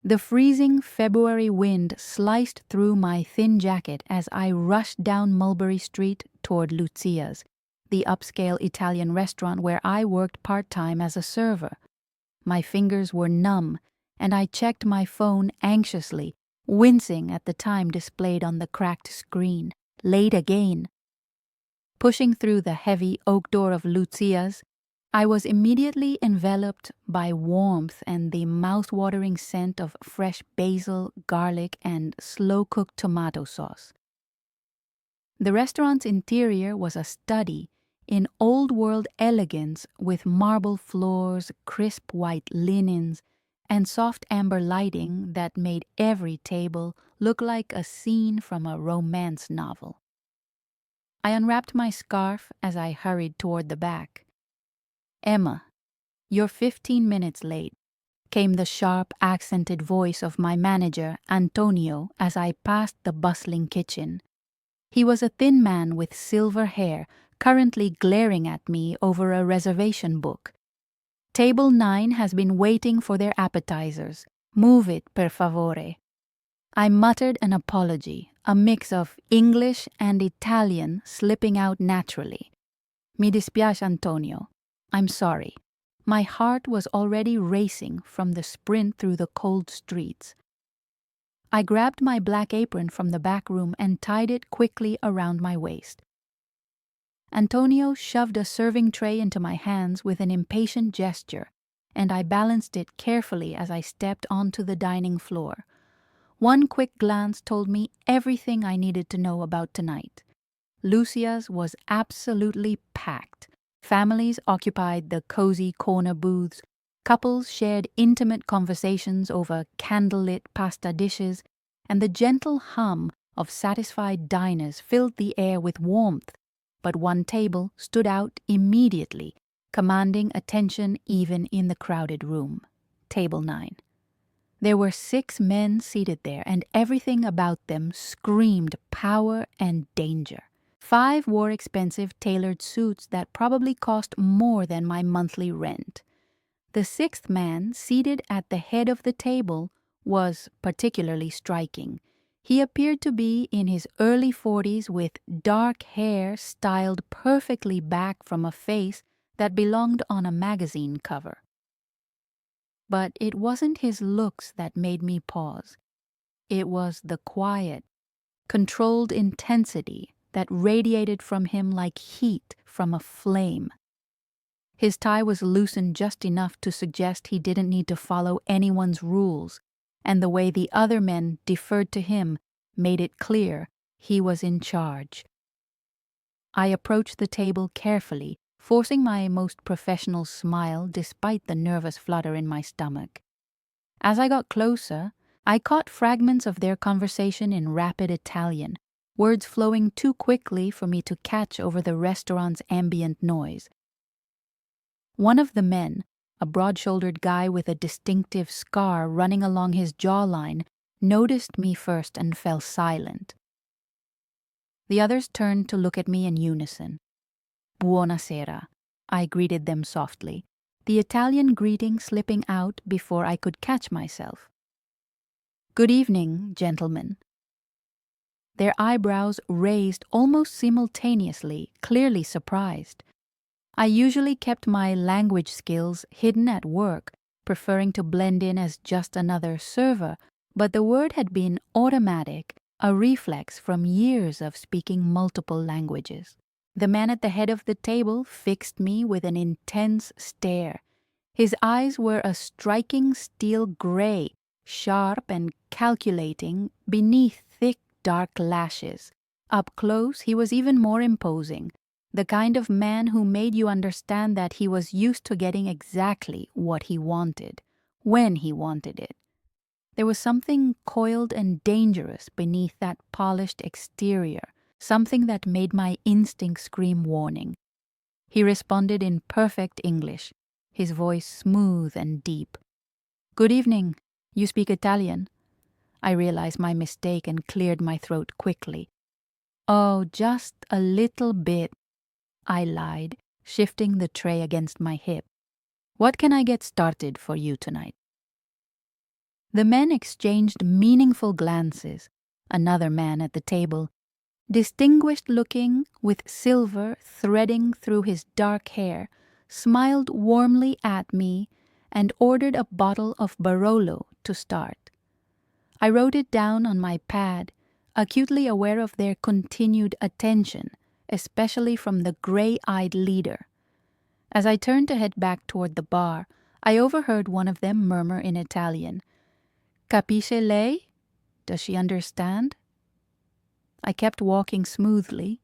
The freezing February wind sliced through my thin jacket as I rushed down Mulberry Street toward Lucia's, the upscale Italian restaurant where I worked part-time as a server. My fingers were numb, and I checked my phone anxiously, wincing at the time displayed on the cracked screen. Late again. Pushing through the heavy oak door of Lucia's, I was immediately enveloped by warmth and the mouth-watering scent of fresh basil, garlic, and slow-cooked tomato sauce. The restaurant's interior was a study in old-world elegance with marble floors, crisp white linens, and soft amber lighting that made every table look like a scene from a romance novel. I unwrapped my scarf as I hurried toward the back. "Emma, you're 15 minutes late," came the sharp, accented voice of my manager, Antonio, as I passed the bustling kitchen. He was a thin man with silver hair, currently glaring at me over a reservation book. "Table 9 has been waiting for their appetizers. Move it, per favore." I muttered an apology, a mix of English and Italian slipping out naturally. "Mi dispiace, Antonio. I'm sorry." My heart was already racing from the sprint through the cold streets. I grabbed my black apron from the back room and tied it quickly around my waist. Antonio shoved a serving tray into my hands with an impatient gesture, and I balanced it carefully as I stepped onto the dining floor. One quick glance told me everything I needed to know about tonight. Lucia's was absolutely packed. Families occupied the cozy corner booths. Couples shared intimate conversations over candlelit pasta dishes, and the gentle hum of satisfied diners filled the air with warmth. But one table stood out immediately, commanding attention even in the crowded room. Table 9. There were 6 men seated there, and everything about them screamed power and danger. 5 wore expensive tailored suits that probably cost more than my monthly rent. The 6th man, seated at the head of the table, was particularly striking. He appeared to be in his early 40s with dark hair styled perfectly back from a face that belonged on a magazine cover. But it wasn't his looks that made me pause. It was the quiet, controlled intensity that radiated from him like heat from a flame. His tie was loosened just enough to suggest he didn't need to follow anyone's rules, and the way the other men deferred to him made it clear he was in charge. I approached the table carefully, forcing my most professional smile despite the nervous flutter in my stomach. As I got closer, I caught fragments of their conversation in rapid Italian, words flowing too quickly for me to catch over the restaurant's ambient noise. One of the men, a broad-shouldered guy with a distinctive scar running along his jawline, noticed me first and fell silent. The others turned to look at me in unison. "Buonasera," I greeted them softly, the Italian greeting slipping out before I could catch myself. "Good evening, gentlemen." Their eyebrows raised almost simultaneously, clearly surprised. I usually kept my language skills hidden at work, preferring to blend in as just another server, but the word had been automatic, a reflex from years of speaking multiple languages. The man at the head of the table fixed me with an intense stare. His eyes were a striking steel gray, sharp and calculating beneath thick dark lashes. Up close he was even more imposing, the kind of man who made you understand that he was used to getting exactly what he wanted, when he wanted it. There was something coiled and dangerous beneath that polished exterior, something that made my instinct scream warning. He responded in perfect English, his voice smooth and deep. "Good evening. You speak Italian?" I realized my mistake and cleared my throat quickly. "Oh, just a little bit," I lied, shifting the tray against my hip. "What can I get started for you tonight?" The men exchanged meaningful glances. Another man at the table, distinguished looking with silver threading through his dark hair, smiled warmly at me and ordered a bottle of Barolo to start. I wrote it down on my pad, acutely aware of their continued attention, especially from the gray-eyed leader. As I turned to head back toward the bar, I overheard one of them murmur in Italian, "Capisce lei? Does she understand?" I kept walking smoothly,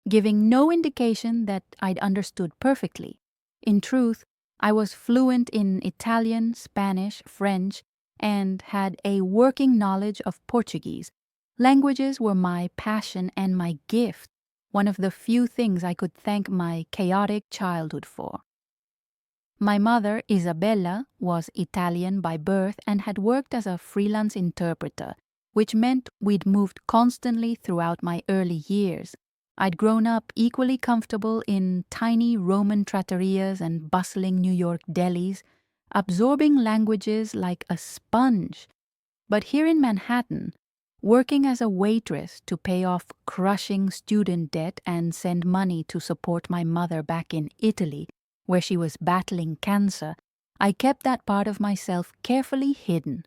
giving no indication that I'd understood perfectly. In truth, I was fluent in Italian, Spanish, French, and had a working knowledge of Portuguese. Languages were my passion and my gift, one of the few things I could thank my chaotic childhood for. My mother, Isabella, was Italian by birth and had worked as a freelance interpreter, which meant we'd moved constantly throughout my early years. I'd grown up equally comfortable in tiny Roman trattorias and bustling New York delis, absorbing languages like a sponge. But here in Manhattan, working as a waitress to pay off crushing student debt and send money to support my mother back in Italy, where she was battling cancer, I kept that part of myself carefully hidden.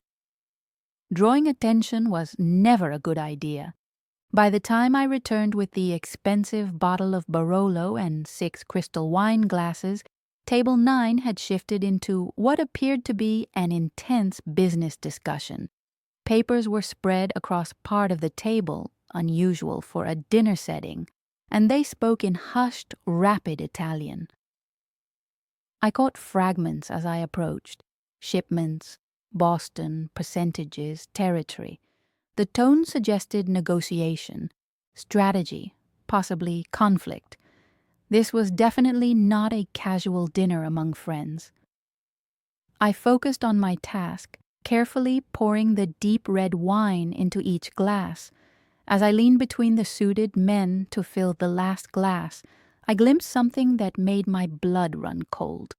Drawing attention was never a good idea. By the time I returned with the expensive bottle of Barolo and 6 crystal wine glasses, Table 9 had shifted into what appeared to be an intense business discussion. Papers were spread across part of the table, unusual for a dinner setting, and they spoke in hushed, rapid Italian. I caught fragments as I approached: shipments, Boston, percentages, territory. The tone suggested negotiation, strategy, possibly conflict. This was definitely not a casual dinner among friends. I focused on my task, carefully pouring the deep red wine into each glass. As I leaned between the suited men to fill the last glass, I glimpsed something that made my blood run cold.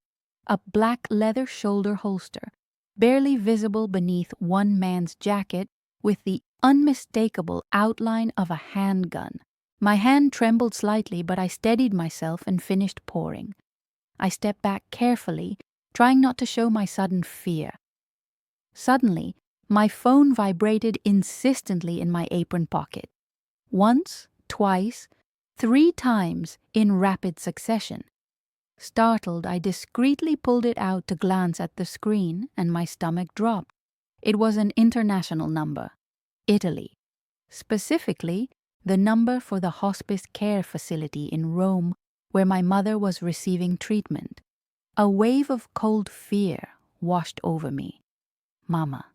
A black leather shoulder holster, barely visible beneath one man's jacket, with the unmistakable outline of a handgun. My hand trembled slightly, but I steadied myself and finished pouring. I stepped back carefully, trying not to show my sudden fear. Suddenly, my phone vibrated insistently in my apron pocket. Once, twice, 3 times in rapid succession. Startled, I discreetly pulled it out to glance at the screen, and my stomach dropped. It was an international number. Italy. Specifically, the number for the hospice care facility in Rome where my mother was receiving treatment. A wave of cold fear washed over me. Mama.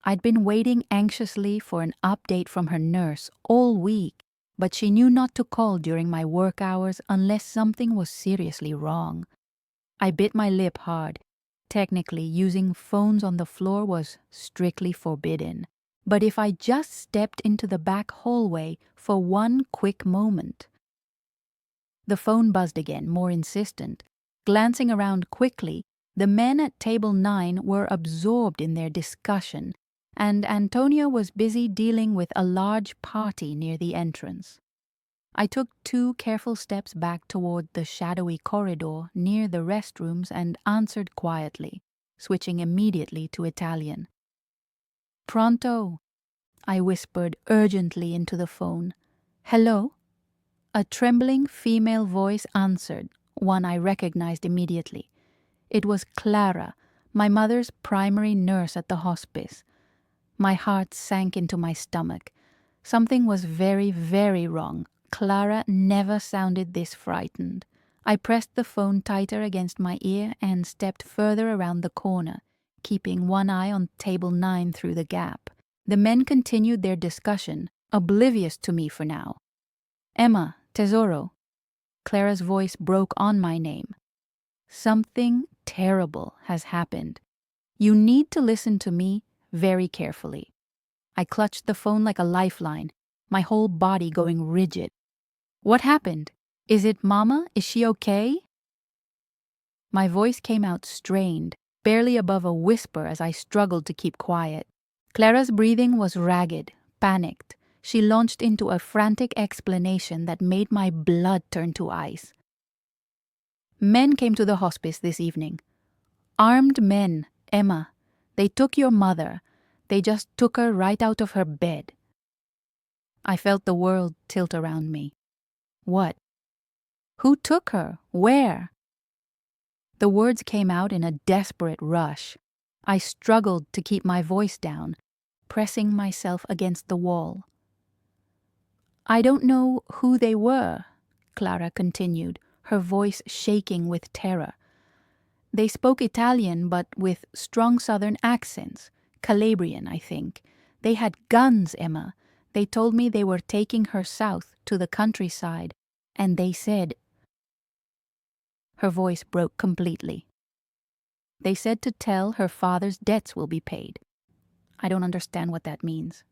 I'd been waiting anxiously for an update from her nurse all week, but she knew not to call during my work hours unless something was seriously wrong. I bit my lip hard. Technically, using phones on the floor was strictly forbidden. But if I just stepped into the back hallway for one quick moment. The phone buzzed again, more insistent. Glancing around quickly, the men at table 9 were absorbed in their discussion, and Antonio was busy dealing with a large party near the entrance. I took 2 careful steps back toward the shadowy corridor near the restrooms and answered quietly, switching immediately to Italian. "Pronto?" I whispered urgently into the phone. "Hello?" A trembling female voice answered, one I recognized immediately. It was Clara, my mother's primary nurse at the hospice. My heart sank into my stomach. Something was very, very wrong. Clara never sounded this frightened. I pressed the phone tighter against my ear and stepped further around the corner, keeping one eye on table 9 through the gap. The men continued their discussion, oblivious to me for now. "Emma, tesoro." Clara's voice broke on my name. "Something terrible has happened. You need to listen to me very carefully." I clutched the phone like a lifeline, my whole body going rigid. "What happened? Is it Mama? Is she okay?" My voice came out strained, barely above a whisper as I struggled to keep quiet. Clara's breathing was ragged, panicked. She launched into a frantic explanation that made my blood turn to ice. Men came to the hospice this evening. Armed men, Emma. They took your mother. They just took her right out of her bed. I felt the world tilt around me. What? Who took her? Where? The words came out in a desperate rush. I struggled to keep my voice down, pressing myself against the wall. I don't know who they were, Clara continued, her voice shaking with terror. They spoke Italian, but with strong southern accents. Calabrian, I think. They had guns, Emma. They told me they were taking her south to the countryside, and they said... Her voice broke completely. They said to tell her father's debts will be paid. I don't understand what that means.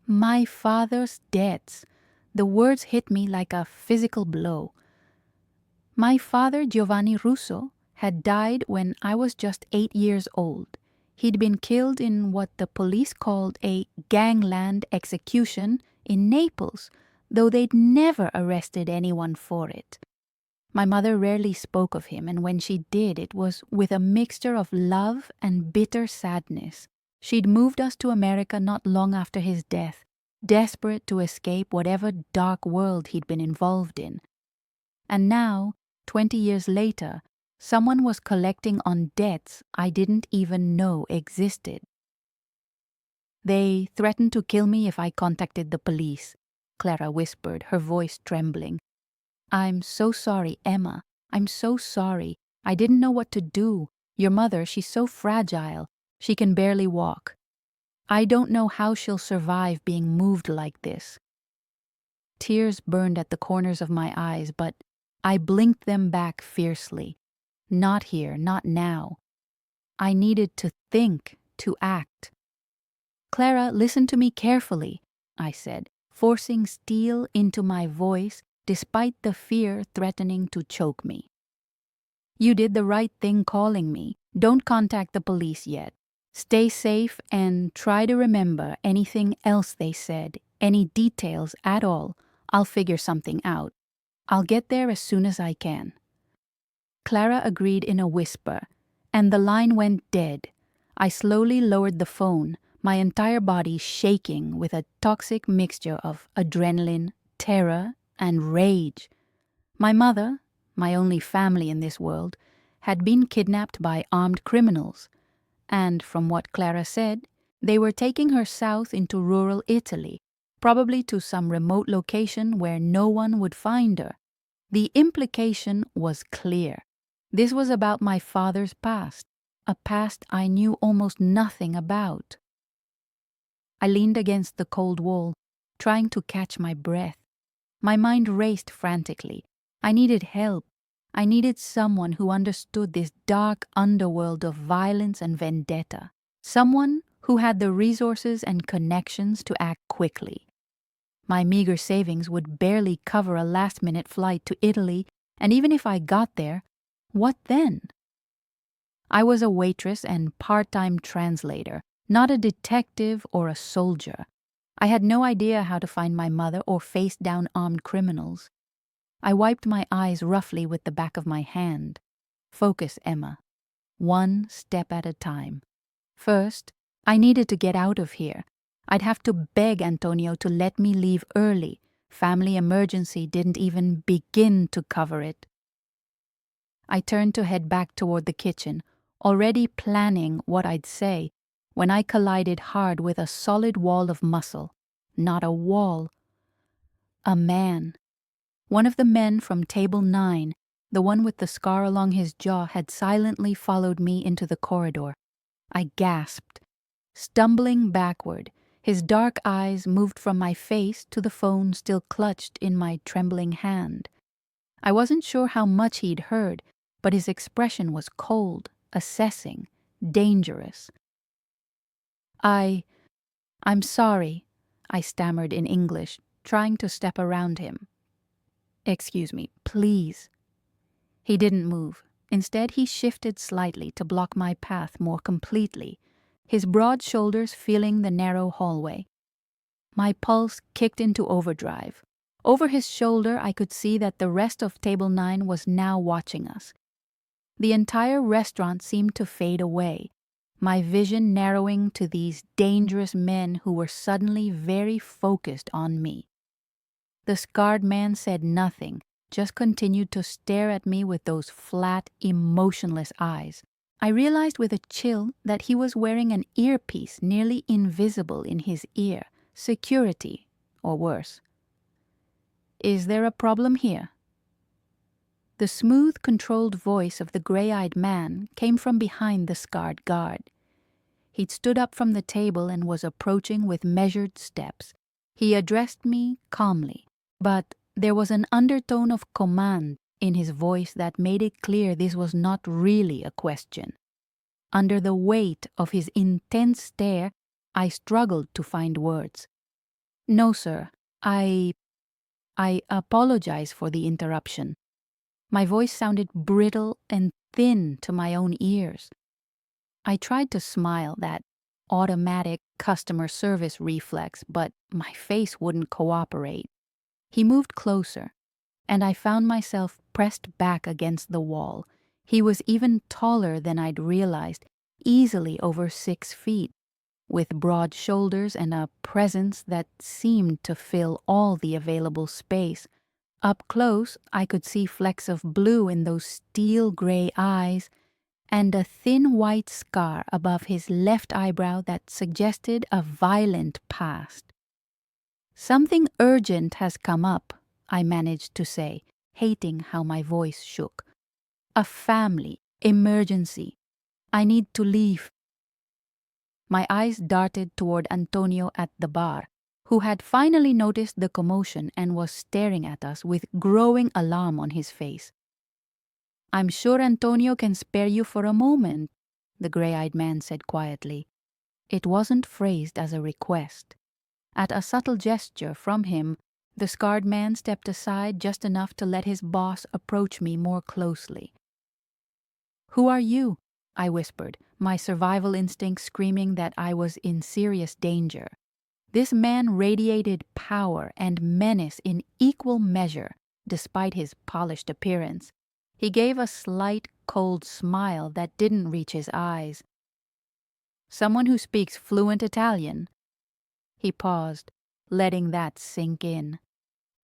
My father's debts. The words hit me like a physical blow. My father, Giovanni Russo, had died when I was just 8 years old. He'd been killed in what the police called a gangland execution in Naples, though they'd never arrested anyone for it. My mother rarely spoke of him, and when she did, it was with a mixture of love and bitter sadness. She'd moved us to America not long after his death, desperate to escape whatever dark world he'd been involved in. And now, 20 years later, someone was collecting on debts I didn't even know existed. They threatened to kill me if I contacted the police, Clara whispered, her voice trembling. I'm so sorry, Emma. I'm so sorry. I didn't know what to do. Your mother, she's so fragile. She can barely walk. I don't know how she'll survive being moved like this. Tears burned at the corners of my eyes, but I blinked them back fiercely. Not here, not now. I needed to think, to act. Clara, listen to me carefully, I said, forcing steel into my voice despite the fear threatening to choke me. You did the right thing calling me. Don't contact the police yet. Stay safe and try to remember anything else they said, any details at all. I'll figure something out. I'll get there as soon as I can. Clara agreed in a whisper, and the line went dead. I slowly lowered the phone, my entire body shaking with a toxic mixture of adrenaline, terror, and rage. My mother, my only family in this world, had been kidnapped by armed criminals, and from what Clara said, they were taking her south into rural Italy, probably to some remote location where no one would find her. The implication was clear. This was about my father's past, a past I knew almost nothing about. I leaned against the cold wall, trying to catch my breath. My mind raced frantically. I needed help. I needed someone who understood this dark underworld of violence and vendetta. Someone who had the resources and connections to act quickly. My meager savings would barely cover a last-minute flight to Italy, and even if I got there, what then? I was a waitress and part-time translator, not a detective or a soldier. I had no idea how to find my mother or face down armed criminals. I wiped my eyes roughly with the back of my hand. Focus, Emma. One step at a time. First, I needed to get out of here. I'd have to beg Antonio to let me leave early. Family emergency didn't even begin to cover it. I turned to head back toward the kitchen, already planning what I'd say, when I collided hard with a solid wall of muscle. Not a wall. A man. One of the men from Table 9, the one with the scar along his jaw, had silently followed me into the corridor. I gasped. Stumbling backward, his dark eyes moved from my face to the phone still clutched in my trembling hand. I wasn't sure how much he'd heard, but his expression was cold, assessing, dangerous. I'm sorry, I stammered in English, trying to step around him. Excuse me, please. He didn't move. Instead, he shifted slightly to block my path more completely, his broad shoulders filling the narrow hallway. My pulse kicked into overdrive. Over his shoulder, I could see that the rest of Table 9 was now watching us. The entire restaurant seemed to fade away, my vision narrowing to these dangerous men who were suddenly very focused on me. The scarred man said nothing, just continued to stare at me with those flat, emotionless eyes. I realized with a chill that he was wearing an earpiece nearly invisible in his ear. Security, or worse. "Is there a problem here?" The smooth, controlled voice of the gray-eyed man came from behind the scarred guard. He'd stood up from the table and was approaching with measured steps. He addressed me calmly, but there was an undertone of command in his voice that made it clear this was not really a question. Under the weight of his intense stare, I struggled to find words. "No, sir. I apologize for the interruption." My voice sounded brittle and thin to my own ears. I tried to smile, that automatic customer service reflex, but my face wouldn't cooperate. He moved closer, and I found myself pressed back against the wall. He was even taller than I'd realized, easily over 6 feet, with broad shoulders and a presence that seemed to fill all the available space. Up close, I could see flecks of blue in those steel-gray eyes, and a thin white scar above his left eyebrow that suggested a violent past. "Something urgent has come up," I managed to say, hating how my voice shook. "A family emergency. I need to leave." My eyes darted toward Antonio at the bar, who had finally noticed the commotion and was staring at us with growing alarm on his face. "I'm sure Antonio can spare you for a moment," the gray-eyed man said quietly. It wasn't phrased as a request. At a subtle gesture from him, the scarred man stepped aside just enough to let his boss approach me more closely. "Who are you?" I whispered, my survival instinct screaming that I was in serious danger. This man radiated power and menace in equal measure, despite his polished appearance. He gave a slight, cold smile that didn't reach his eyes. "Someone who speaks fluent Italian." He paused, letting that sink in.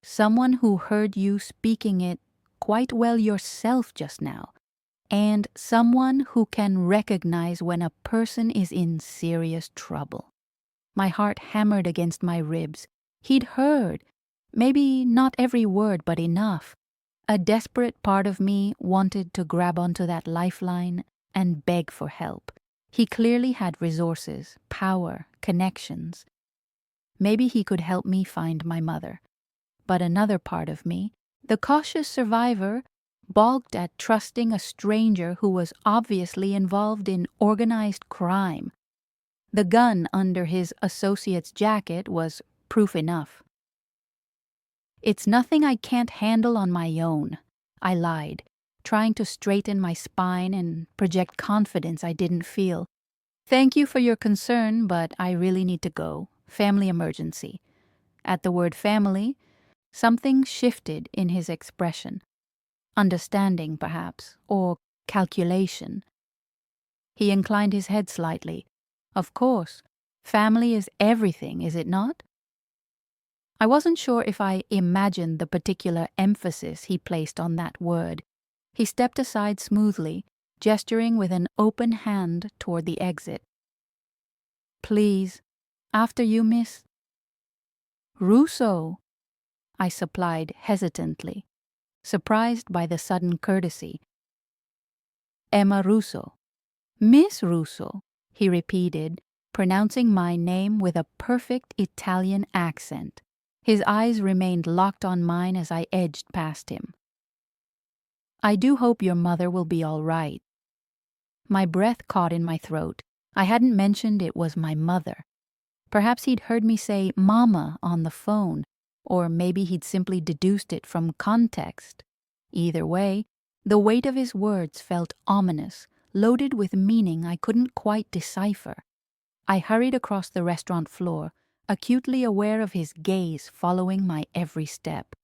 "Someone who heard you speaking it quite well yourself just now, and someone who can recognize when a person is in serious trouble." My heart hammered against my ribs. He'd heard. Maybe not every word, but enough. A desperate part of me wanted to grab onto that lifeline and beg for help. He clearly had resources, power, connections. Maybe he could help me find my mother. But another part of me, the cautious survivor, balked at trusting a stranger who was obviously involved in organized crime. The gun under his associate's jacket was proof enough. "It's nothing I can't handle on my own," I lied, trying to straighten my spine and project confidence I didn't feel. "Thank you for your concern, but I really need to go. Family emergency." At the word family, something shifted in his expression. Understanding, perhaps, or calculation. He inclined his head slightly. "Of course, family is everything, is it not?" I wasn't sure if I imagined the particular emphasis he placed on that word. He stepped aside smoothly, gesturing with an open hand toward the exit. "Please, after you, miss." "Russo," I supplied hesitantly, surprised by the sudden courtesy. "Emma Russo." "Miss Russo," he repeated, pronouncing my name with a perfect Italian accent. His eyes remained locked on mine as I edged past him. "I do hope your mother will be all right." My breath caught in my throat. I hadn't mentioned it was my mother. Perhaps he'd heard me say "mama" on the phone, or maybe he'd simply deduced it from context. Either way, The weight of his words felt ominous, loaded with meaning I couldn't quite decipher. I hurried across the restaurant floor, acutely aware of his gaze following my every step.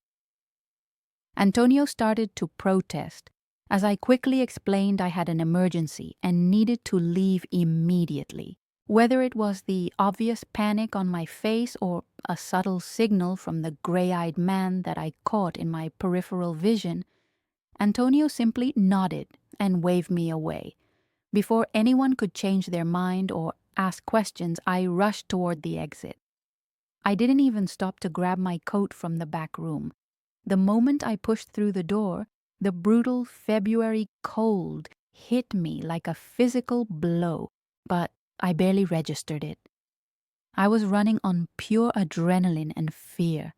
Antonio started to protest, as I quickly explained I had an emergency and needed to leave immediately. Whether it was the obvious panic on my face or a subtle signal from the gray-eyed man that I caught in my peripheral vision, Antonio simply nodded and waved me away. Before anyone could change their mind or ask questions, I rushed toward the exit. I didn't even stop to grab my coat from the back room. The moment I pushed through the door, the brutal February cold hit me like a physical blow, but I barely registered it. I was running on pure adrenaline and fear.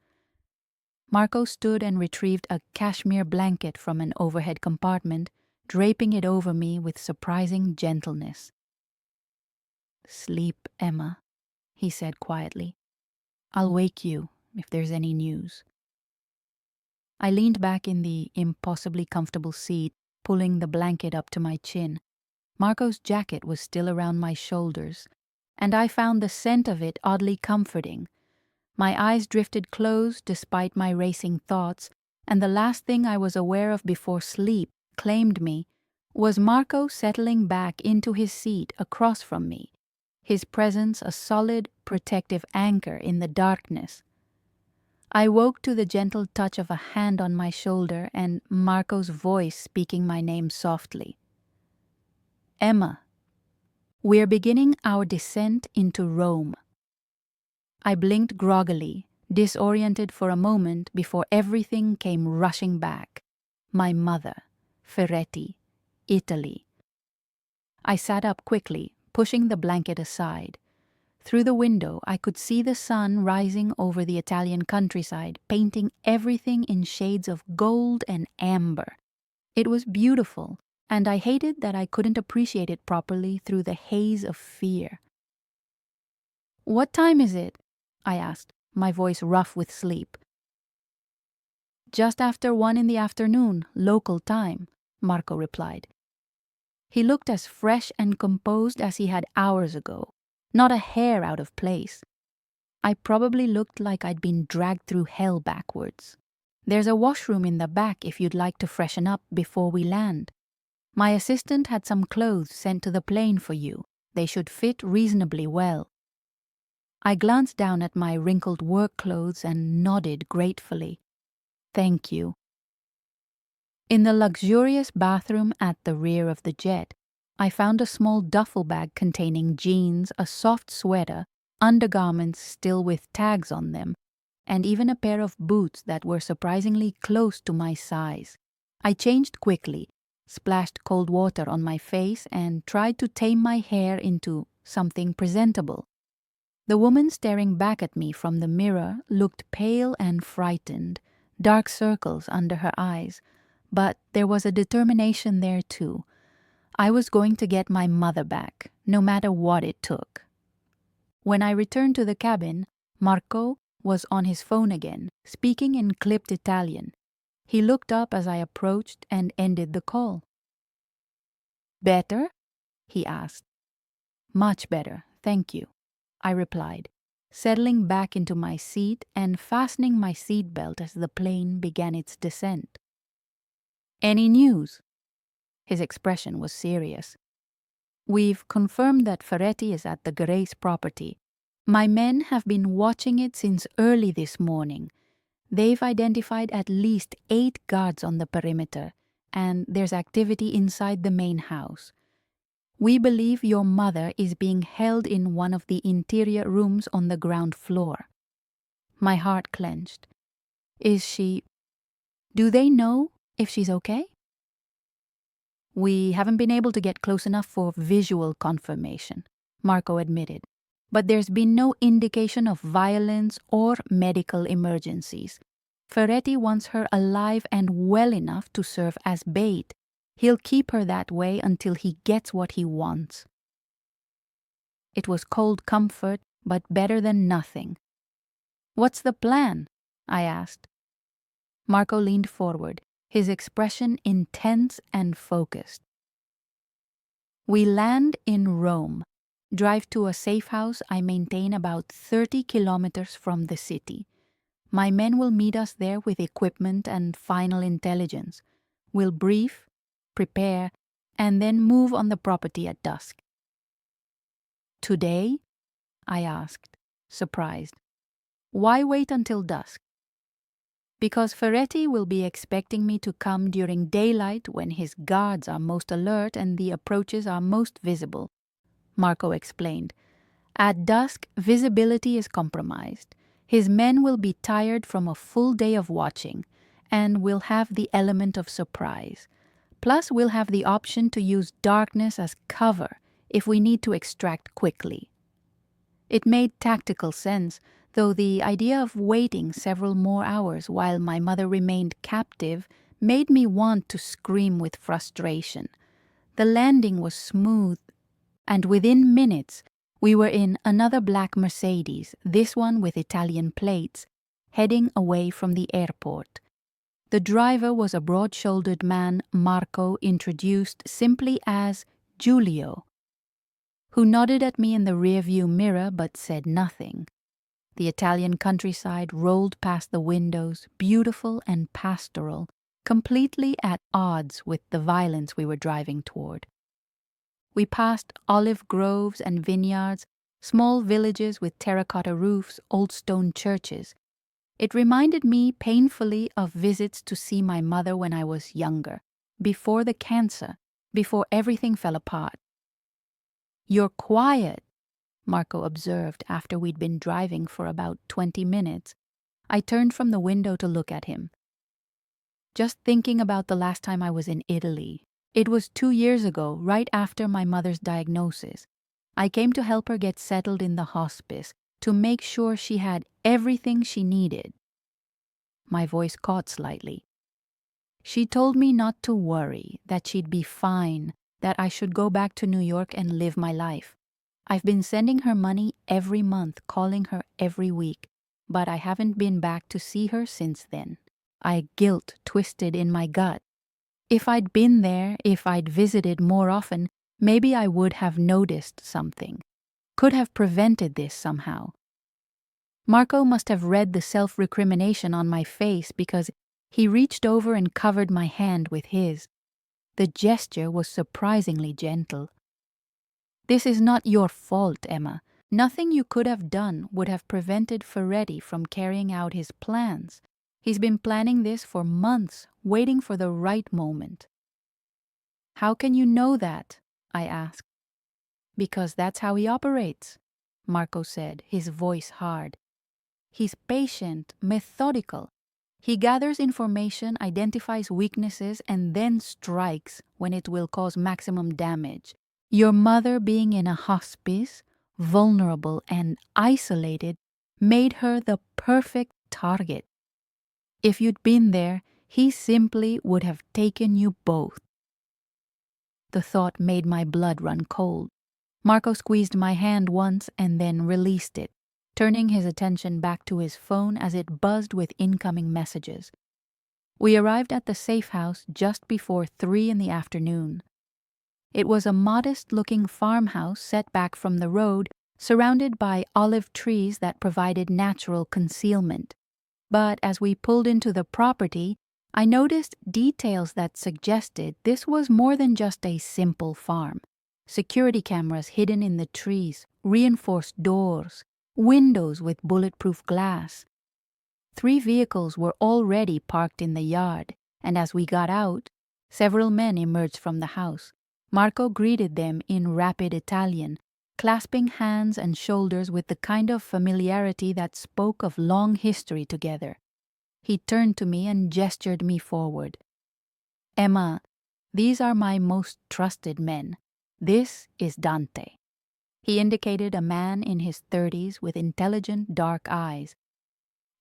Marco stood and retrieved a cashmere blanket from an overhead compartment, draping it over me with surprising gentleness. "Sleep, Emma," he said quietly. "I'll wake you if there's any news." I leaned back in the impossibly comfortable seat, pulling the blanket up to my chin. Marco's jacket was still around my shoulders, and I found the scent of it oddly comforting. My eyes drifted closed despite my racing thoughts, and the last thing I was aware of before sleep claimed me was Marco settling back into his seat across from me, his presence a solid, protective anchor in the darkness. I woke to the gentle touch of a hand on my shoulder and Marco's voice speaking my name softly. "Emma, we're beginning our descent into Rome." I blinked groggily, disoriented for a moment before everything came rushing back. My mother, Ferretti, Italy. I sat up quickly, pushing the blanket aside. Through the window, I could see the sun rising over the Italian countryside, painting everything in shades of gold and amber. It was beautiful, and I hated that I couldn't appreciate it properly through the haze of fear. "What time is it?" I asked, my voice rough with sleep. "Just after 1 in the afternoon, local time," Marco replied. He looked as fresh and composed as he had hours ago, not a hair out of place. I probably looked like I'd been dragged through hell backwards. "There's a washroom in the back if you'd like to freshen up before we land. My assistant had some clothes sent to the plane for you. They should fit reasonably well." I glanced down at my wrinkled work clothes and nodded gratefully. "Thank you." In the luxurious bathroom at the rear of the jet, I found a small duffel bag containing jeans, a soft sweater, undergarments still with tags on them, and even a pair of boots that were surprisingly close to my size. I changed quickly, splashed cold water on my face, and tried to tame my hair into something presentable. The woman staring back at me from the mirror looked pale and frightened, dark circles under her eyes, but there was a determination there too. I was going to get my mother back, no matter what it took. When I returned to the cabin, Marco was on his phone again, speaking in clipped Italian. He looked up as I approached and ended the call. "Better?" he asked. "Much better, thank you," I replied, settling back into my seat and fastening my seatbelt as the plane began its descent. "Any news?" His expression was serious. "We've confirmed that Ferretti is at the Grace property. My men have been watching it since early this morning. They've identified at least 8 guards on the perimeter, and there's activity inside the main house. We believe your mother is being held in one of the interior rooms on the ground floor." My heart clenched. "Is she... Do they know if she's okay?" "We haven't been able to get close enough for visual confirmation," Marco admitted. "But there's been no indication of violence or medical emergencies. Ferretti wants her alive and well enough to serve as bait. He'll keep her that way until he gets what he wants." It was cold comfort, but better than nothing. "What's the plan?" I asked. Marco leaned forward, his expression intense and focused. We land in Rome, drive to a safe house I maintain about 30 kilometers from the city. My men will meet us there with equipment and final intelligence. We'll brief, prepare, and then move on the property at dusk. Today? I asked, surprised. Why wait until dusk? Because Ferretti will be expecting me to come during daylight when his guards are most alert and the approaches are most visible, Marco explained. At dusk, visibility is compromised. His men will be tired from a full day of watching, and will have the element of surprise. Plus, we'll have the option to use darkness as cover if we need to extract quickly. It made tactical sense, though the idea of waiting several more hours while my mother remained captive made me want to scream with frustration. The landing was smooth, and within minutes we were in another black Mercedes, this one with Italian plates, heading away from the airport. The driver was a broad-shouldered man Marco introduced simply as Giulio, who nodded at me in the rearview mirror but said nothing. The Italian countryside rolled past the windows, beautiful and pastoral, completely at odds with the violence we were driving toward. We passed olive groves and vineyards, small villages with terracotta roofs, old stone churches. It reminded me painfully of visits to see my mother when I was younger, before the cancer, before everything fell apart. "You're quiet," Marco observed after we'd been driving for about 20 minutes. I turned from the window to look at him. "Just thinking about the last time I was in Italy. It was 2 years ago, right after my mother's diagnosis. I came to help her get settled in the hospice, to make sure she had everything she needed." My voice caught slightly. "She told me not to worry, that she'd be fine, that I should go back to New York and live my life. I've been sending her money every month, calling her every week, but I haven't been back to see her since then. Guilt twisted in my gut. If I'd been there, if I'd visited more often, maybe I would have noticed something, could have prevented this somehow." Marco must have read the self-recrimination on my face because he reached over and covered my hand with his. The gesture was surprisingly gentle. "This is not your fault, Emma. Nothing you could have done would have prevented Ferretti from carrying out his plans. He's been planning this for months, waiting for the right moment." "How can you know that?" I asked. "Because that's how he operates," Marco said, his voice hard. "He's patient, methodical. He gathers information, identifies weaknesses, and then strikes when it will cause maximum damage. Your mother being in a hospice, vulnerable and isolated, made her the perfect target. If you'd been there, he simply would have taken you both." The thought made my blood run cold. Marco squeezed my hand once and then released it, turning his attention back to his phone as it buzzed with incoming messages. We arrived at the safe house just before 3 in the afternoon. It was a modest-looking farmhouse set back from the road, surrounded by olive trees that provided natural concealment. But as we pulled into the property, I noticed details that suggested this was more than just a simple farm. Security cameras hidden in the trees, reinforced doors, windows with bulletproof glass. 3 vehicles were already parked in the yard, and as we got out, several men emerged from the house. Marco greeted them in rapid Italian, clasping hands and shoulders with the kind of familiarity that spoke of long history together. He turned to me and gestured me forward. "Emma, these are my most trusted men. This is Dante." He indicated a man in his 30s with intelligent dark eyes.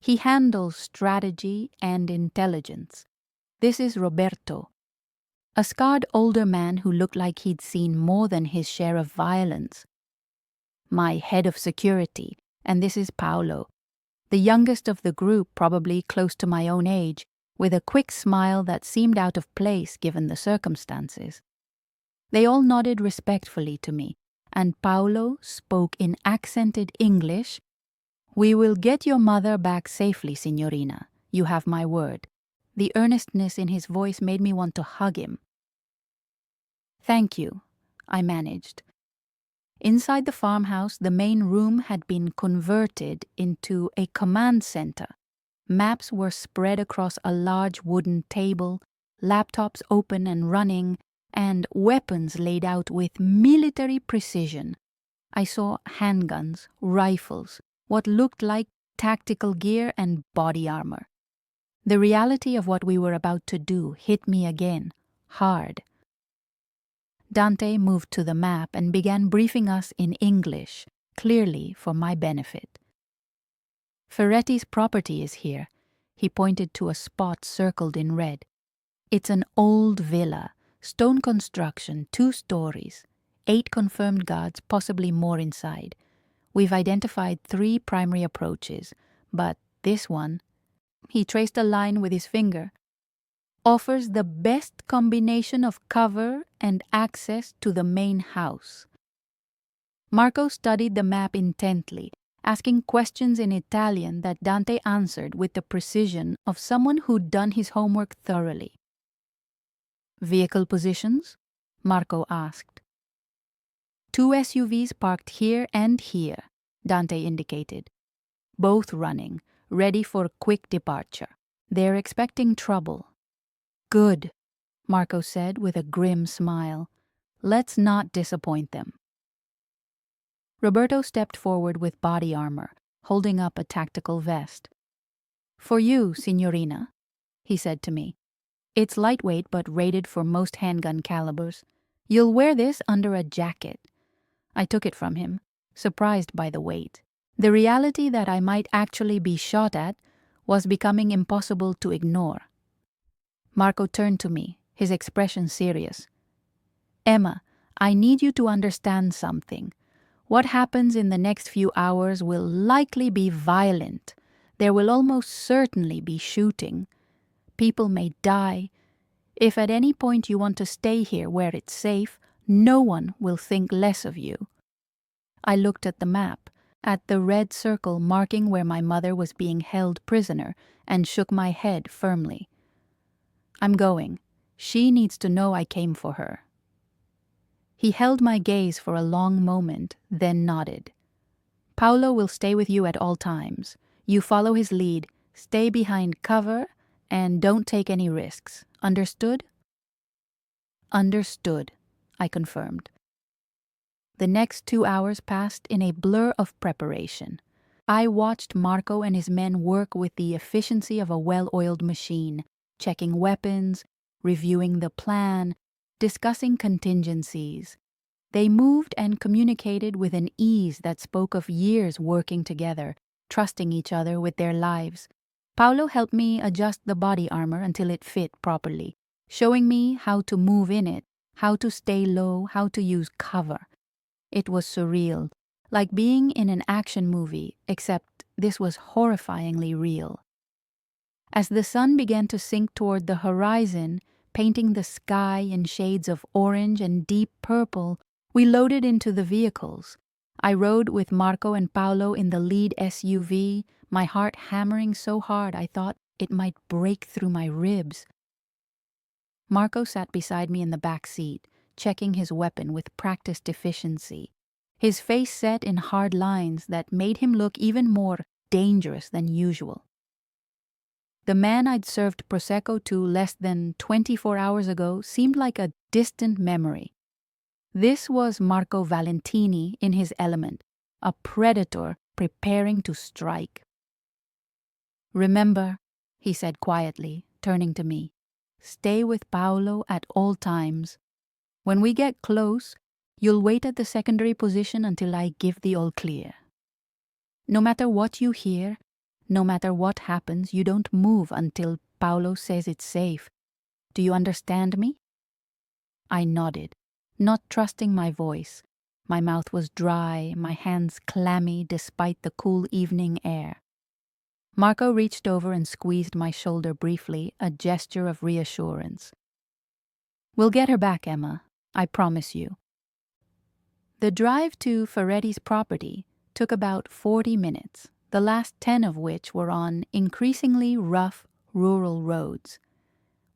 "He handles strategy and intelligence. This is Roberto." A scarred older man who looked like he'd seen more than his share of violence. "My head of security, and this is Paolo." The youngest of the group, probably close to my own age, with a quick smile that seemed out of place given the circumstances. They all nodded respectfully to me, and Paolo spoke in accented English. "We will get your mother back safely, signorina. You have my word." The earnestness in his voice made me want to hug him. "Thank you," I managed. Inside the farmhouse, the main room had been converted into a command center. Maps were spread across a large wooden table, laptops open and running, and weapons laid out with military precision. I saw handguns, rifles, what looked like tactical gear and body armor. The reality of what we were about to do hit me again, hard. Dante moved to the map and began briefing us in English, clearly for my benefit. "Ferretti's property is here." He pointed to a spot circled in red. "It's an old villa, stone construction, 2 stories, 8 confirmed guards, possibly more inside. We've identified 3 primary approaches, but this one," he traced a line with his finger, "offers the best combination of cover and access to the main house." Marco studied the map intently, asking questions in Italian that Dante answered with the precision of someone who'd done his homework thoroughly. "Vehicle positions?" Marco asked. 2 SUVs parked here and here," Dante indicated. "Both running, ready for quick departure. They're expecting trouble." "Good," Marco said with a grim smile. "Let's not disappoint them." Roberto stepped forward with body armor, holding up a tactical vest. "For you, signorina," he said to me. "It's lightweight but rated for most handgun calibers. You'll wear this under a jacket." I took it from him, surprised by the weight. The reality that I might actually be shot at was becoming impossible to ignore. Marco turned to me, his expression serious. "Emma, I need you to understand something. What happens in the next few hours will likely be violent. There will almost certainly be shooting. People may die. If at any point you want to stay here where it's safe, no one will think less of you." I looked at the map, at the red circle marking where my mother was being held prisoner, and shook my head firmly. "I'm going. She needs to know I came for her." He held my gaze for a long moment, then nodded. "Paolo will stay with you at all times. You follow his lead, stay behind cover, and don't take any risks. Understood?" "Understood," I confirmed. The next 2 hours passed in a blur of preparation. I watched Marco and his men work with the efficiency of a well-oiled machine, checking weapons, reviewing the plan, discussing contingencies. They moved and communicated with an ease that spoke of years working together, trusting each other with their lives. Paolo helped me adjust the body armor until it fit properly, showing me how to move in it, how to stay low, how to use cover. It was surreal, like being in an action movie, except this was horrifyingly real. As the sun began to sink toward the horizon, painting the sky in shades of orange and deep purple, we loaded into the vehicles. I rode with Marco and Paolo in the lead SUV, my heart hammering so hard I thought it might break through my ribs. Marco sat beside me in the back seat, checking his weapon with practiced efficiency, his face set in hard lines that made him look even more dangerous than usual. The man I'd served Prosecco to less than 24 hours ago seemed like a distant memory. This was Marco Valentini in his element, a predator preparing to strike. "Remember," he said quietly, turning to me, "stay with Paolo at all times. When we get close, you'll wait at the secondary position until I give the all clear. No matter what you hear, no matter what happens, you don't move until Paolo says it's safe. Do you understand me?" I nodded, not trusting my voice. My mouth was dry, my hands clammy despite the cool evening air. Marco reached over and squeezed my shoulder briefly, a gesture of reassurance. "We'll get her back, Emma. I promise you." The drive to Ferretti's property took about 40 minutes, the last 10 of which were on increasingly rough rural roads.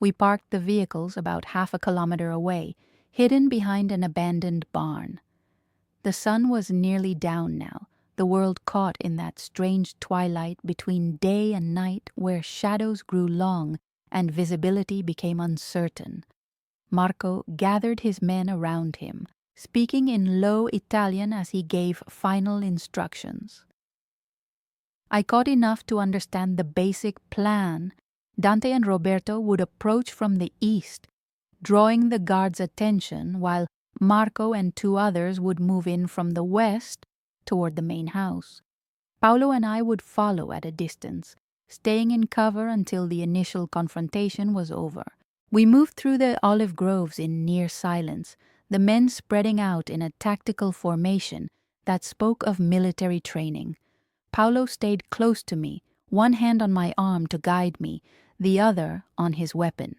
We parked the vehicles about half a kilometer away, hidden behind an abandoned barn. The sun was nearly down now, the world caught in that strange twilight between day and night where shadows grew long and visibility became uncertain. Marco gathered his men around him, speaking in low Italian as he gave final instructions. I caught enough to understand the basic plan. Dante and Roberto would approach from the east, drawing the guards' attention, while Marco and 2 others would move in from the west toward the main house. Paolo and I would follow at a distance, staying in cover until the initial confrontation was over. We moved through the olive groves in near silence, the men spreading out in a tactical formation that spoke of military training. Paolo stayed close to me, one hand on my arm to guide me, the other on his weapon.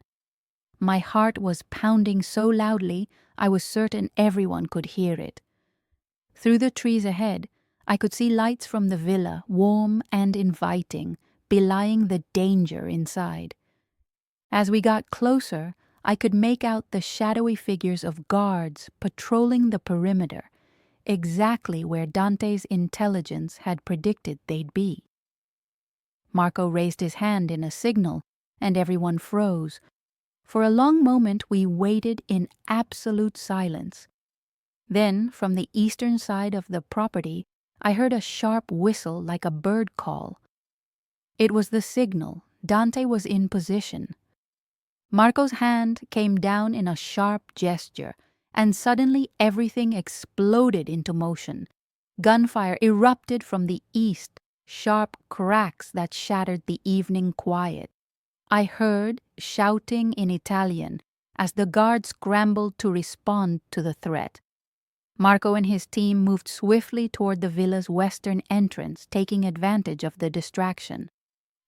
My heart was pounding so loudly I was certain everyone could hear it. Through the trees ahead, I could see lights from the villa, warm and inviting, belying the danger inside. As we got closer, I could make out the shadowy figures of guards patrolling the perimeter, exactly where Dante's intelligence had predicted they'd be. Marco raised his hand in a signal, and everyone froze. For a long moment we waited in absolute silence. Then, from the eastern side of the property, I heard a sharp whistle like a bird call. It was the signal. Dante was in position. Marco's hand came down in a sharp gesture, and suddenly everything exploded into motion. Gunfire erupted from the east, sharp cracks that shattered the evening quiet. I heard shouting in Italian as the guards scrambled to respond to the threat. Marco and his team moved swiftly toward the villa's western entrance, taking advantage of the distraction.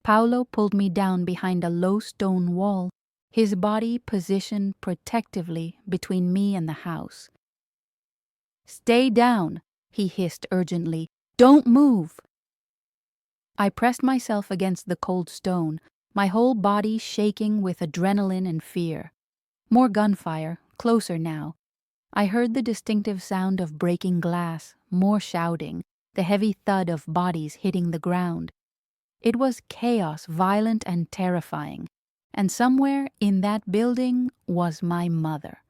Paolo pulled me down behind a low stone wall, his body positioned protectively between me and the house. "Stay down," he hissed urgently. "Don't move." I pressed myself against the cold stone, my whole body shaking with adrenaline and fear. More gunfire, closer now. I heard the distinctive sound of breaking glass, more shouting, the heavy thud of bodies hitting the ground. It was chaos, violent and terrifying. And somewhere in that building was my mother.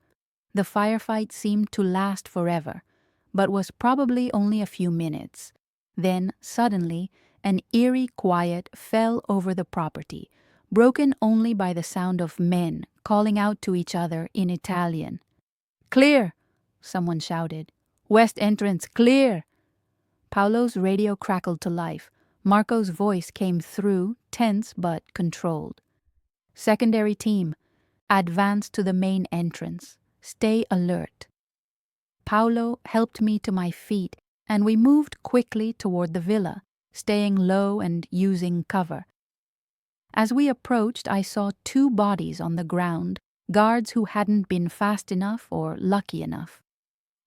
The firefight seemed to last forever, but was probably only a few minutes. Then, suddenly, an eerie quiet fell over the property, broken only by the sound of men calling out to each other in Italian. "Clear!" someone shouted. "West entrance, clear!" Paolo's radio crackled to life. Marco's voice came through, tense but controlled. "Secondary team, advance to the main entrance. Stay alert." Paolo helped me to my feet, and we moved quickly toward the villa, staying low and using cover. As we approached, I saw 2 bodies on the ground, guards who hadn't been fast enough or lucky enough.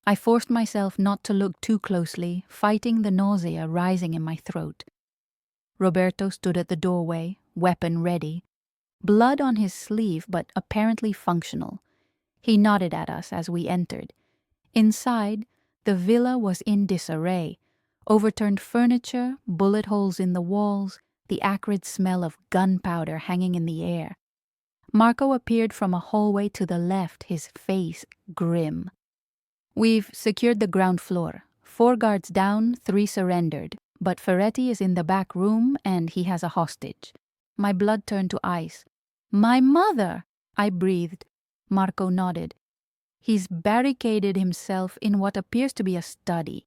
I forced myself not to look too closely, fighting the nausea rising in my throat. Roberto stood at the doorway, weapon ready, blood on his sleeve but apparently functional. He nodded at us as we entered. Inside, the villa was in disarray. Overturned furniture, bullet holes in the walls, the acrid smell of gunpowder hanging in the air. Marco appeared from a hallway to the left, his face grim. "We've secured the ground floor. 4 guards down, 3 surrendered, but Ferretti is in the back room and he has a hostage." My blood turned to ice. "My mother!" I breathed. Marco nodded. "He's barricaded himself in what appears to be a study.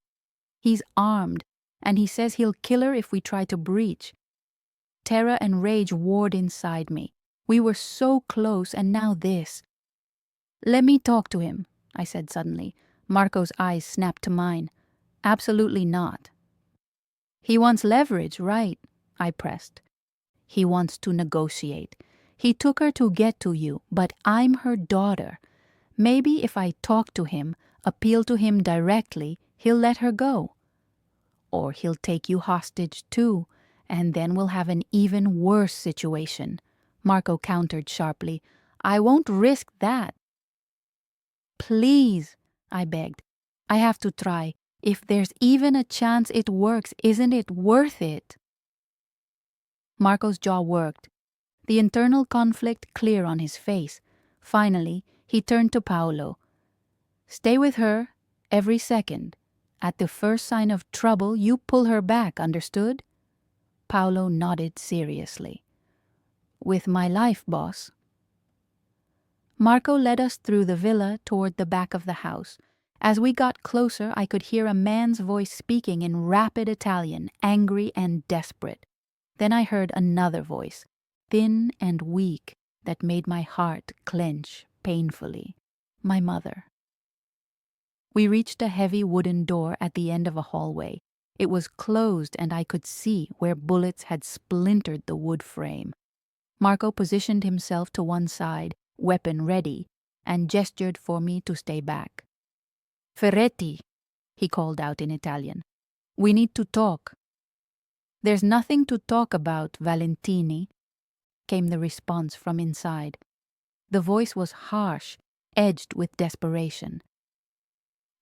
He's armed, and he says he'll kill her if we try to breach." Terror and rage warred inside me. We were so close, and now this. "Let me talk to him," I said suddenly. Marco's eyes snapped to mine. "Absolutely not." "He wants leverage, right?" I pressed. He wants to negotiate. He took her to get to you, but I'm her daughter. Maybe if I talk to him, appeal to him directly, he'll let her go. Or he'll take you hostage too, and then we'll have an even worse situation. Marco countered sharply. I won't risk that. Please, I begged. I have to try. If there's even a chance it works, isn't it worth it? Marco's jaw worked, the internal conflict clear on his face. Finally, he turned to Paolo. Stay with her every second. At the first sign of trouble, you pull her back, understood? Paolo nodded seriously. With my life, boss. Marco led us through the villa toward the back of the house. As we got closer, I could hear a man's voice speaking in rapid Italian, angry and desperate. Then I heard another voice, thin and weak, that made my heart clench painfully. My mother. We reached a heavy wooden door at the end of a hallway. It was closed and I could see where bullets had splintered the wood frame. Marco positioned himself to one side, weapon ready, and gestured for me to stay back. Ferretti, he called out in Italian. We need to talk. There's nothing to talk about, Valentini, came the response from inside. The voice was harsh, edged with desperation.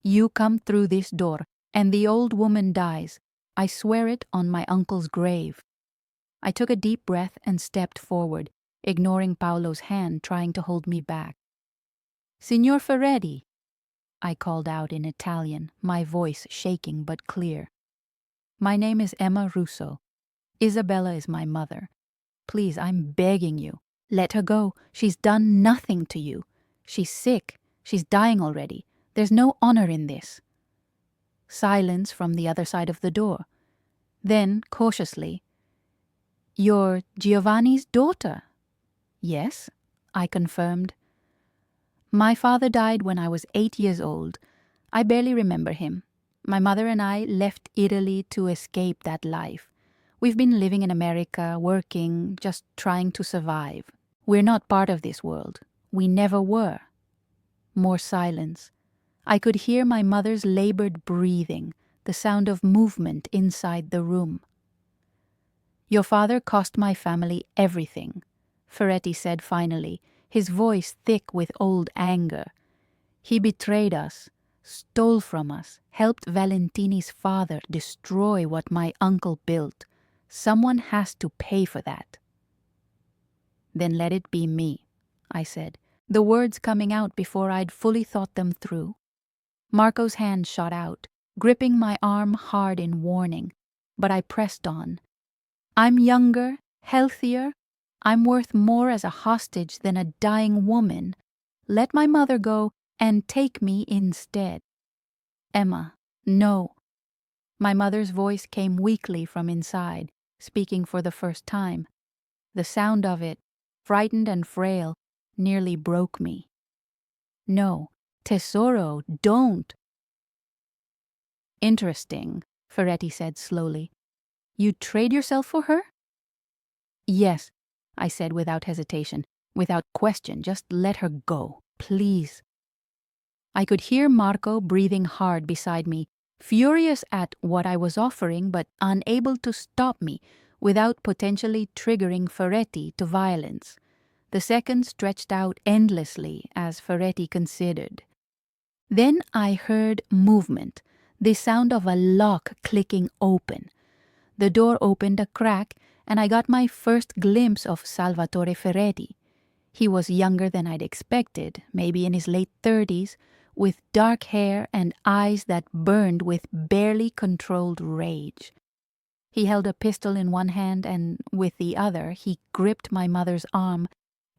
You come through this door, and the old woman dies. I swear it on my uncle's grave. I took a deep breath and stepped forward, ignoring Paolo's hand trying to hold me back. Signor Ferretti, I called out in Italian, my voice shaking but clear. My name is Emma Russo. Isabella is my mother. Please, I'm begging you. Let her go. She's done nothing to you. She's sick. She's dying already. There's no honor in this. Silence from the other side of the door. Then, cautiously, You're Giovanni's daughter? Yes, I confirmed. My father died when I was 8 years old. I barely remember him. My mother and I left Italy to escape that life. We've been living in America, working, just trying to survive. We're not part of this world. We never were. More silence. I could hear my mother's labored breathing, the sound of movement inside the room. Your father cost my family everything, Ferretti said finally, his voice thick with old anger. He betrayed us, stole from us, helped Valentini's father destroy what my uncle built. Someone has to pay for that. Then let it be me, I said, the words coming out before I'd fully thought them through. Marco's hand shot out, gripping my arm hard in warning, but I pressed on. I'm younger, healthier. I'm worth more as a hostage than a dying woman. Let my mother go and take me instead. Emma, no. My mother's voice came weakly from inside, speaking for the first time. The sound of it, frightened and frail, nearly broke me. No, Tesoro, don't. Interesting, Ferretti said slowly. You trade yourself for her? Yes, I said without hesitation, without question. Just let her go, please. I could hear Marco breathing hard beside me, furious at what I was offering but unable to stop me without potentially triggering Ferretti to violence. The seconds stretched out endlessly as Ferretti considered. Then I heard movement, the sound of a lock clicking open. The door opened a crack, and I got my first glimpse of Salvatore Ferretti. He was younger than I'd expected, maybe in his late 30s, with dark hair and eyes that burned with barely controlled rage. He held a pistol in one hand and, with the other, he gripped my mother's arm,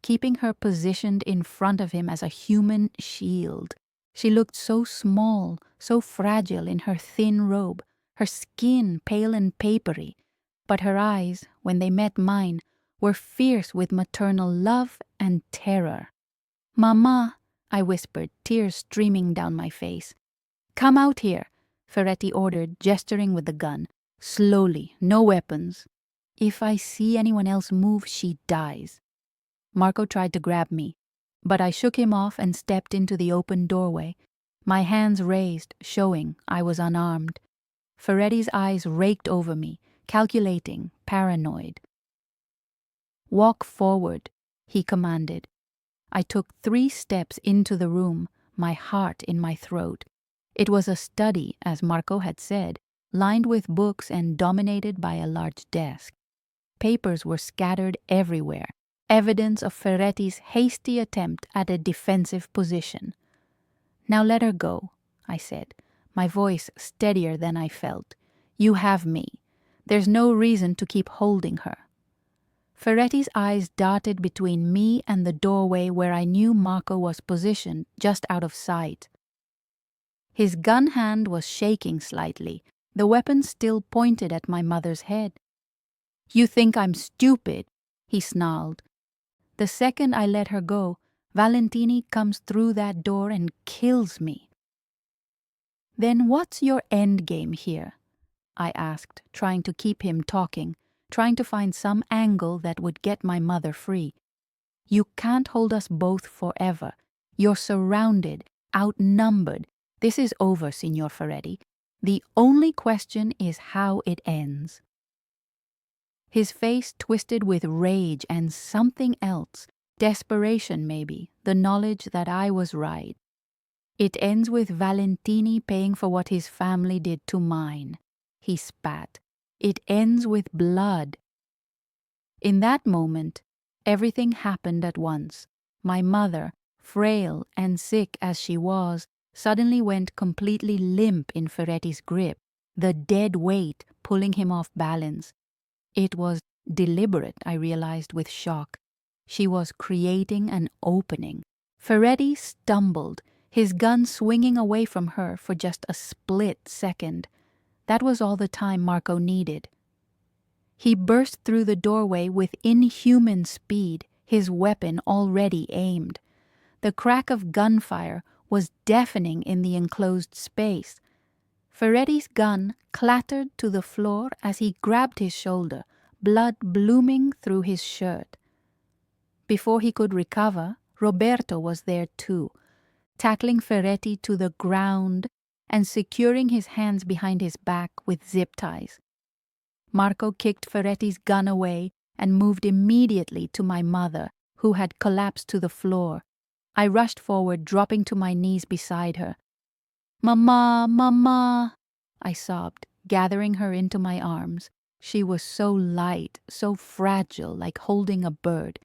keeping her positioned in front of him as a human shield. She looked so small, so fragile in her thin robe, her skin pale and papery, but her eyes, when they met mine, were fierce with maternal love and terror. Mama, I whispered, tears streaming down my face. Come out here, Ferretti ordered, gesturing with the gun. Slowly, no weapons. If I see anyone else move, she dies. Marco tried to grab me, but I shook him off and stepped into the open doorway, my hands raised, showing I was unarmed. Ferretti's eyes raked over me, calculating, paranoid. "Walk forward," he commanded. I took 3 steps into the room, my heart in my throat. It was a study, as Marco had said, lined with books and dominated by a large desk. Papers were scattered everywhere, evidence of Ferretti's hasty attempt at a defensive position. "Now let her go," I said, my voice steadier than I felt. "You have me. There's no reason to keep holding her." Ferretti's eyes darted between me and the doorway where I knew Marco was positioned, just out of sight. His gun hand was shaking slightly, the weapon still pointed at my mother's head. "You think I'm stupid," he snarled. "The second I let her go, Valentini comes through that door and kills me." "Then what's your end game here?" I asked, trying to keep him talking, trying to find some angle that would get my mother free. "You can't hold us both forever. You're surrounded, outnumbered. This is over, Signor Ferretti. The only question is how it ends." His face twisted with rage and something else, desperation maybe, the knowledge that I was right. "It ends with Valentini paying for what his family did to mine," he spat. "It ends with blood." In that moment, everything happened at once. My mother, frail and sick as she was, suddenly went completely limp in Ferretti's grip, the dead weight pulling him off balance. It was deliberate, I realized with shock. She was creating an opening. Ferretti stumbled, his gun swinging away from her for just a split second. That was all the time Marco needed. He burst through the doorway with inhuman speed, his weapon already aimed. The crack of gunfire was deafening in the enclosed space. Ferretti's gun clattered to the floor as he grabbed his shoulder, blood blooming through his shirt. Before he could recover, Roberto was there too, tackling Ferretti to the ground and securing his hands behind his back with zip ties. Marco kicked Ferretti's gun away and moved immediately to my mother, who had collapsed to the floor. I rushed forward, dropping to my knees beside her. "Mama, Mama," I sobbed, gathering her into my arms. She was so light, so fragile, like holding a bird.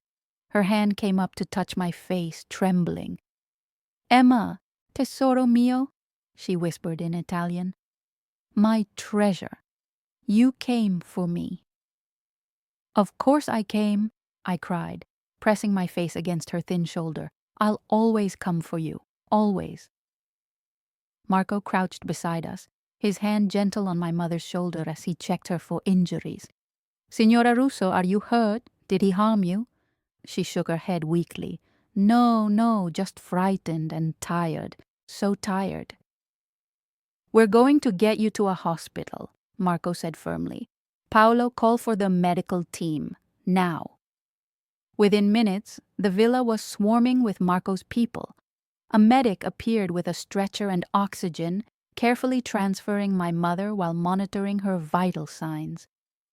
Her hand came up to touch my face, trembling. "Emma, tesoro mio," she whispered in Italian. "My treasure. You came for me." "Of course I came," I cried, pressing my face against her thin shoulder. "I'll always come for you, always." Marco crouched beside us, his hand gentle on my mother's shoulder as he checked her for injuries. "Signora Russo, are you hurt? Did he harm you?" She shook her head weakly. "No, no, just frightened and tired. So tired." "We're going to get you to a hospital," Marco said firmly. "Paolo, call for the medical team. Now." Within minutes, the villa was swarming with Marco's people. A medic appeared with a stretcher and oxygen, carefully transferring my mother while monitoring her vital signs.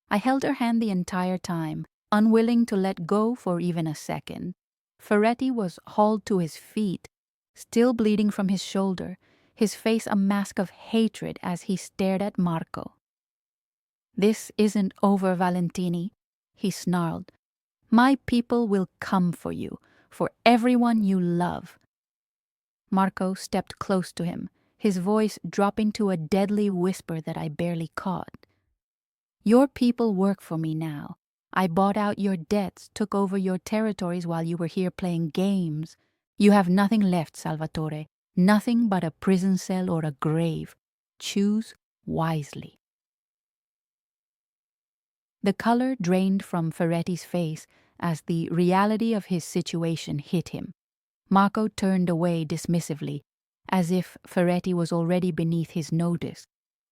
I held her hand the entire time, unwilling to let go for even a second. Ferretti was hauled to his feet, still bleeding from his shoulder, his face a mask of hatred as he stared at Marco. "This isn't over, Valentini," he snarled. "My people will come for you, for everyone you love." Marco stepped close to him, his voice dropping to a deadly whisper that I barely caught. "Your people work for me now. I bought out your debts, took over your territories while you were here playing games. You have nothing left, Salvatore, nothing but a prison cell or a grave. Choose wisely." The color drained from Ferretti's face as the reality of his situation hit him. Marco turned away dismissively, as if Ferretti was already beneath his notice.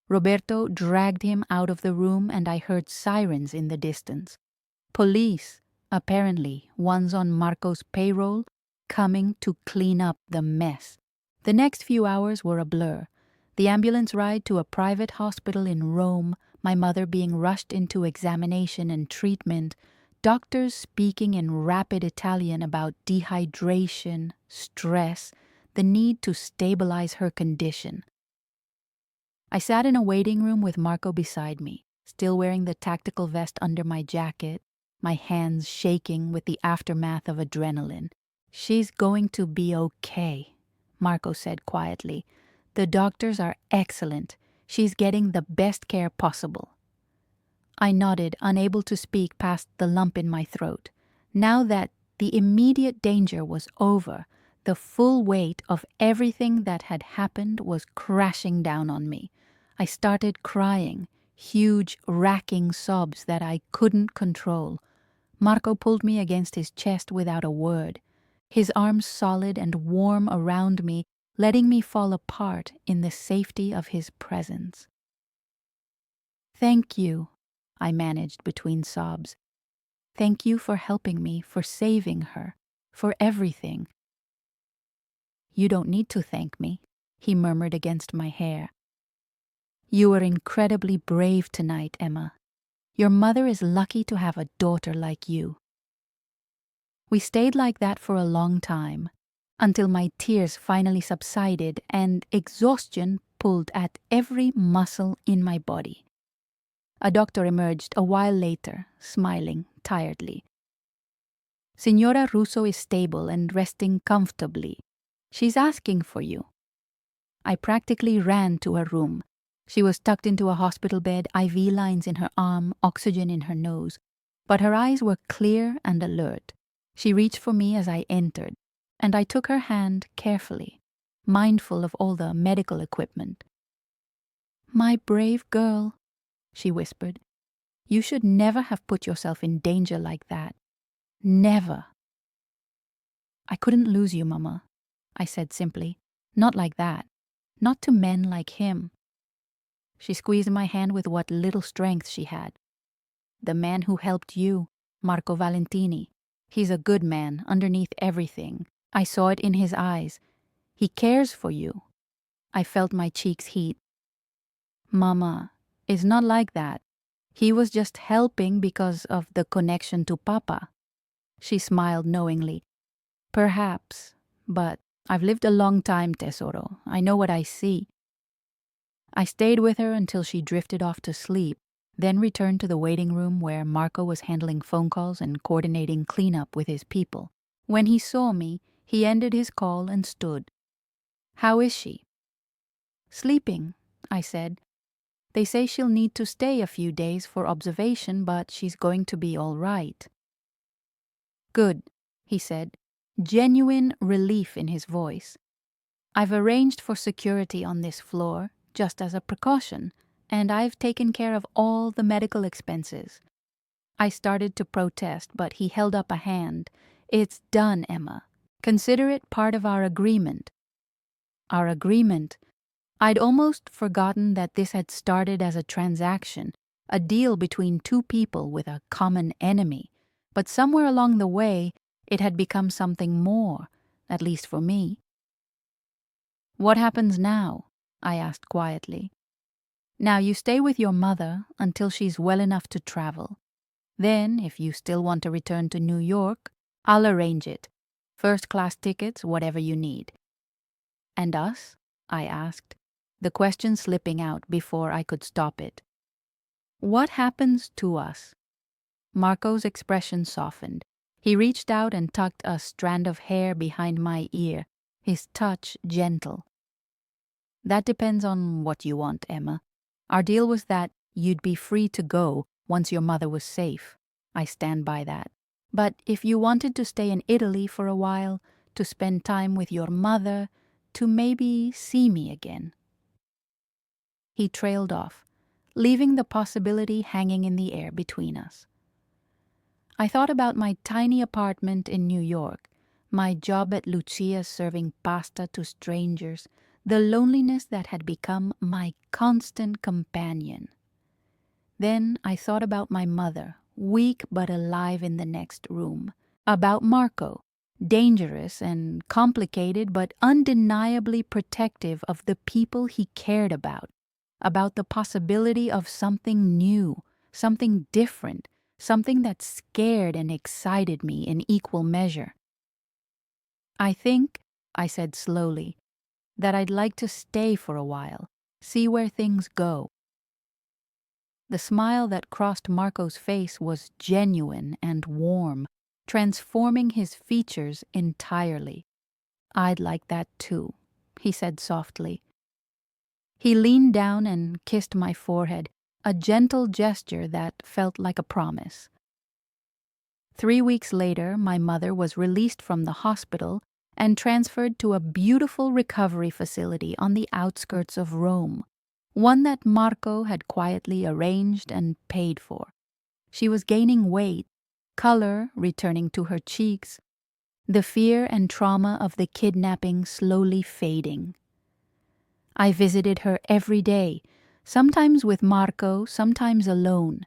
Roberto dragged him out of the room and I heard sirens in the distance. Police, apparently ones on Marco's payroll, coming to clean up the mess. The next few hours were a blur. The ambulance ride to a private hospital in Rome, my mother being rushed into examination and treatment, doctors speaking in rapid Italian about dehydration, stress, the need to stabilize her condition. I sat in a waiting room with Marco beside me, still wearing the tactical vest under my jacket, my hands shaking with the aftermath of adrenaline. "She's going to be okay," Marco said quietly. "The doctors are excellent. She's getting the best care possible." I nodded, unable to speak past the lump in my throat. Now that the immediate danger was over, the full weight of everything that had happened was crashing down on me. I started crying, huge, racking sobs that I couldn't control. Marco pulled me against his chest without a word, his arms solid and warm around me, letting me fall apart in the safety of his presence. "Thank you," I managed between sobs. "Thank you for helping me, for saving her, for everything." "You don't need to thank me," he murmured against my hair. "You were incredibly brave tonight, Emma. Your mother is lucky to have a daughter like you." We stayed like that for a long time, until my tears finally subsided and exhaustion pulled at every muscle in my body. A doctor emerged a while later, smiling tiredly. "Signora Russo is stable and resting comfortably. She's asking for you." I practically ran to her room. She was tucked into a hospital bed, IV lines in her arm, oxygen in her nose. But her eyes were clear and alert. She reached for me as I entered, and I took her hand carefully, mindful of all the medical equipment. "My brave girl," she whispered. "You should never have put yourself in danger like that. Never." "I couldn't lose you, Mama," I said simply. "Not like that. Not to men like him." She squeezed my hand with what little strength she had. "The man who helped you, Marco Valentini. He's a good man underneath everything. I saw it in his eyes. He cares for you." I felt my cheeks heat. "Mama, it's not like that. He was just helping because of the connection to Papa." She smiled knowingly. "Perhaps, but I've lived a long time, Tesoro. I know what I see." I stayed with her until she drifted off to sleep, then returned to the waiting room where Marco was handling phone calls and coordinating cleanup with his people. When he saw me, he ended his call and stood. "How is she?" "Sleeping," I said. "They say she'll need to stay a few days for observation, but she's going to be all right." "Good," he said, genuine relief in his voice. "I've arranged for security on this floor, just as a precaution, and I've taken care of all the medical expenses." I started to protest, but he held up a hand. "It's done, Emma. Consider it part of our agreement." Our agreement? I'd almost forgotten that this had started as a transaction, a deal between two people with a common enemy. But somewhere along the way, it had become something more, at least for me. "What happens now?" I asked quietly. "Now you stay with your mother until she's well enough to travel. Then, if you still want to return to New York, I'll arrange it. First-class tickets, whatever you need." "And us?" I asked, the question slipping out before I could stop it. "What happens to us?" Marco's expression softened. He reached out and tucked a strand of hair behind my ear, his touch gentle. "That depends on what you want, Emma. Our deal was that you'd be free to go once your mother was safe. I stand by that. But if you wanted to stay in Italy for a while, to spend time with your mother, to maybe see me again." He trailed off, leaving the possibility hanging in the air between us. I thought about my tiny apartment in New York, my job at Lucia's serving pasta to strangers, the loneliness that had become my constant companion. Then I thought about my mother, weak but alive in the next room, about Marco, dangerous and complicated but undeniably protective of the people he cared about the possibility of something new, something different, something that scared and excited me in equal measure. I think, I said slowly, that I'd like to stay for a while, see where things go. The smile that crossed Marco's face was genuine and warm, transforming his features entirely. I'd like that too, he said softly. He leaned down and kissed my forehead, a gentle gesture that felt like a promise. 3 weeks later, my mother was released from the hospital and transferred to a beautiful recovery facility on the outskirts of Rome, one that Marco had quietly arranged and paid for. She was gaining weight, color returning to her cheeks, the fear and trauma of the kidnapping slowly fading. I visited her every day, sometimes with Marco, sometimes alone.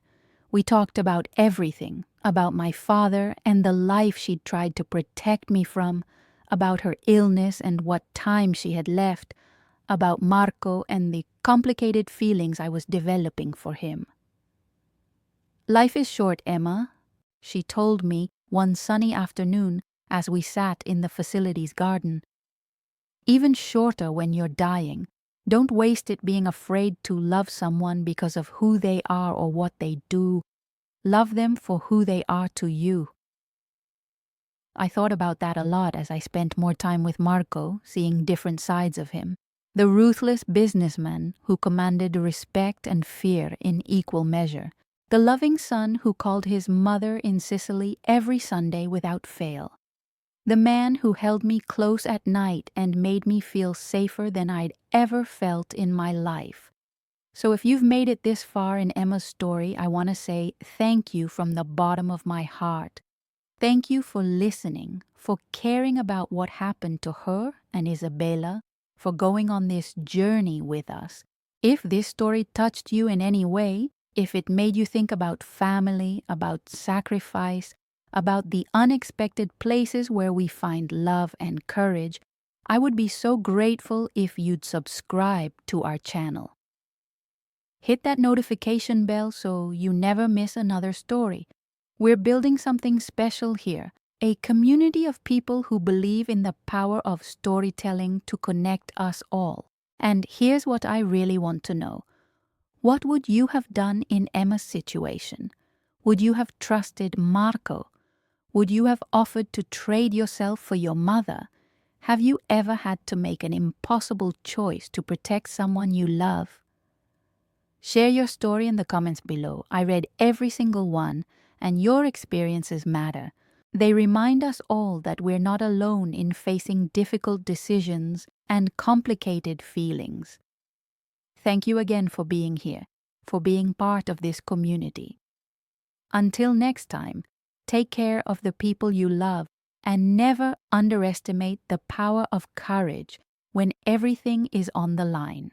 We talked about everything, about my father and the life she'd tried to protect me from, about her illness and what time she had left, about Marco and the complicated feelings I was developing for him. "Life is short, Emma," she told me one sunny afternoon as we sat in the facility's garden. "Even shorter when you're dying. Don't waste it being afraid to love someone because of who they are or what they do. Love them for who they are to you." I thought about that a lot as I spent more time with Marco, seeing different sides of him. The ruthless businessman who commanded respect and fear in equal measure. The loving son who called his mother in Sicily every Sunday without fail. The man who held me close at night and made me feel safer than I'd ever felt in my life. So if you've made it this far in Emma's story, I want to say thank you from the bottom of my heart. Thank you for listening, for caring about what happened to her and Isabella, for going on this journey with us. If this story touched you in any way, if it made you think about family, about sacrifice, about the unexpected places where we find love and courage, I would be so grateful if you'd subscribe to our channel. Hit that notification bell so you never miss another story. We're building something special here, a community of people who believe in the power of storytelling to connect us all. And here's what I really want to know. What would you have done in Emma's situation? Would you have trusted Marco? Would you have offered to trade yourself for your mother? Have you ever had to make an impossible choice to protect someone you love? Share your story in the comments below. I read every single one, and your experiences matter. They remind us all that we're not alone in facing difficult decisions and complicated feelings. Thank you again for being here, for being part of this community. Until next time, take care of the people you love and never underestimate the power of courage when everything is on the line.